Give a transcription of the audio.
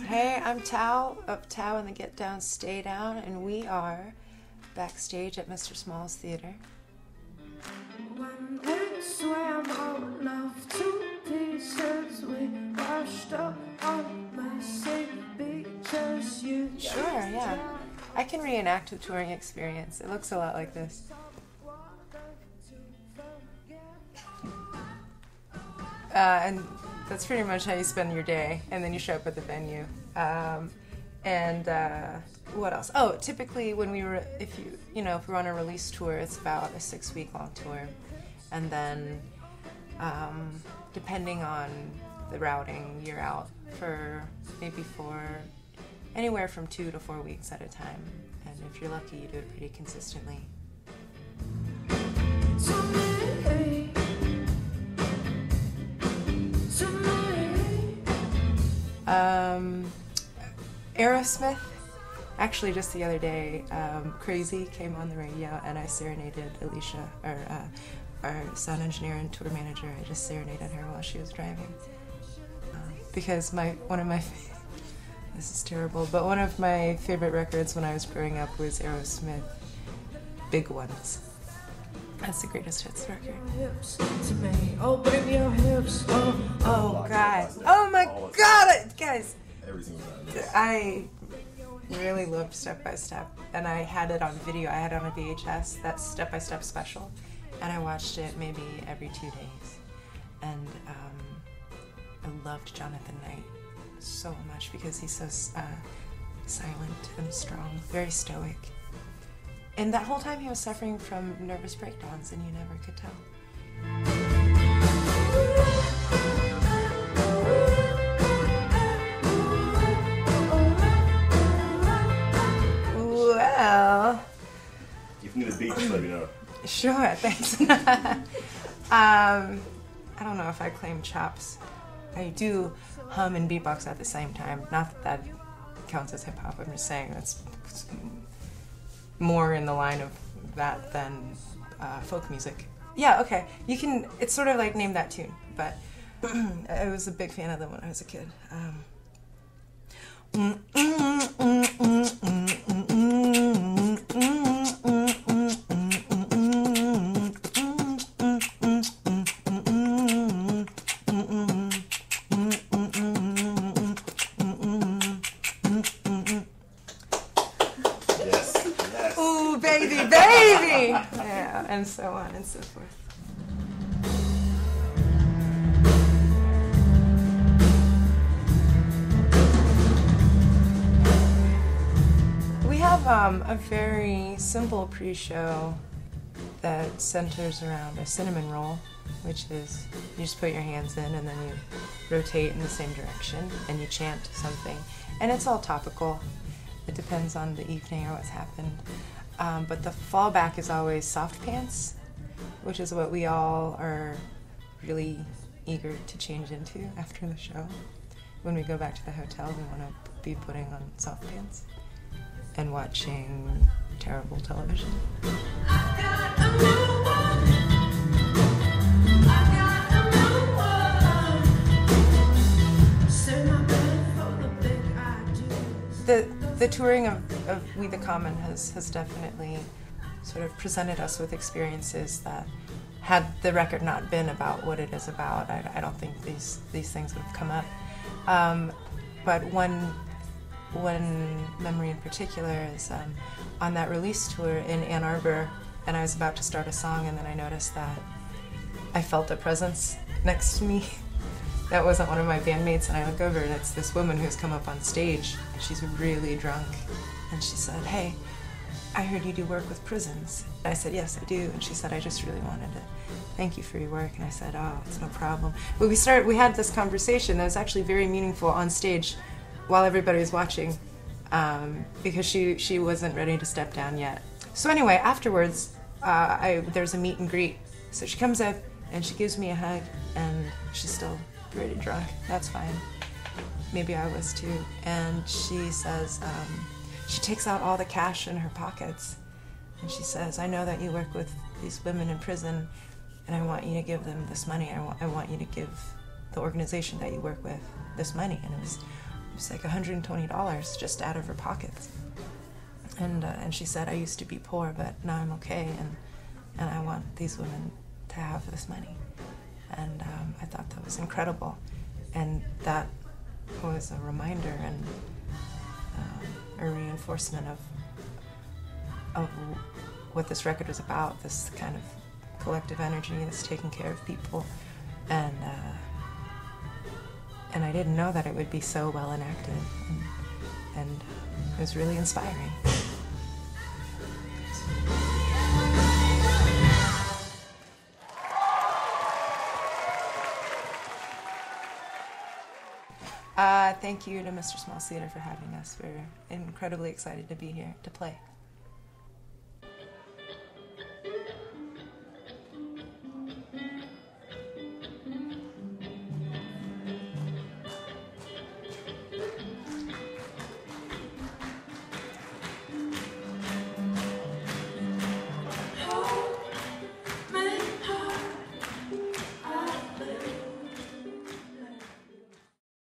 Hey, I'm Thao of Thao and the Get Down, Stay Down, and we are backstage at Mr. Small's Theater. When we swam our love to pieces, we washed up on messy beaches. Sure, yeah. I can reenact the touring experience. It looks a lot like this. And that's pretty much how you spend your day, and then you show up at the venue. What else? Oh, typically when if we're on a release tour, it's about a 6-week long tour, and then depending on the routing, you're out for anywhere from 2 to 4 weeks at a time, and if you're lucky, you do it pretty consistently. Aerosmith. Actually, just the other day, Crazy came on the radio, and I serenaded Alicia, our sound engineer and tour manager. I just serenaded her while she was driving. Because this is terrible, but one of my favorite records when I was growing up was Aerosmith, Big Ones. That's the greatest hits record. Oh, bring your hips. Oh God. Oh my God, guys. I really loved Step by Step, and I had it on video. I had it on a VHS, that Step by Step special, and I watched it maybe every 2 days. And I loved Jonathan Knight so much because he's so silent and strong, very stoic. And that whole time he was suffering from nervous breakdowns, and you never could tell. Well, if you need a beat, just let me know. Sure, thanks. I don't know if I claim chops. I do hum and beatbox at the same time. Not that counts as hip hop. I'm just saying that's more in the line of that than folk music. Yeah, okay. You can. It's sort of like Name That Tune, but I was a big fan of them when I was a kid. Baby! Yeah, and so on and so forth. We have a very simple pre-show that centers around a cinnamon roll, which is you just put your hands in and then you rotate in the same direction and you chant something. And it's all topical. It depends on the evening or what's happened. But the fallback is always soft pants, which is what we all are really eager to change into after the show. When we go back to the hotel, we want to be putting on soft pants and watching terrible television. I got a new one. I got a new one. Send my bed for the big ideas. The touring of We the Common has definitely sort of presented us with experiences that, had the record not been about what it is about, I don't think these things would have come up. But one memory in particular is on that release tour in Ann Arbor, and I was about to start a song, and then I noticed that I felt a presence next to me. That wasn't one of my bandmates, and I look over and it's this woman who's come up on stage. She's really drunk, and she said, "Hey, I heard you do work with prisons." And I said, "Yes, I do." And she said, "I just really wanted to thank you for your work." And I said, "Oh, it's no problem." But we had this conversation that was actually very meaningful on stage while everybody was watching, because she wasn't ready to step down yet. So anyway, afterwards, there's a meet and greet. So she comes up and she gives me a hug, and she's still pretty drunk. That's fine. Maybe I was too. And she says, she takes out all the cash in her pockets, and she says, "I know that you work with these women in prison, and I want you to give them this money. I want you to give the organization that you work with this money." And it was was like $120 just out of her pockets. And she said, I used to be poor, but now I'm okay, and I want these women to have this money. And I thought that was incredible. And that was a reminder and a reinforcement of what this record was about, this kind of collective energy that's taking care of people. And I didn't know that it would be so well enacted, and it was really inspiring. Thank you to Mr. Small Theater for having us. We're incredibly excited to be here to play.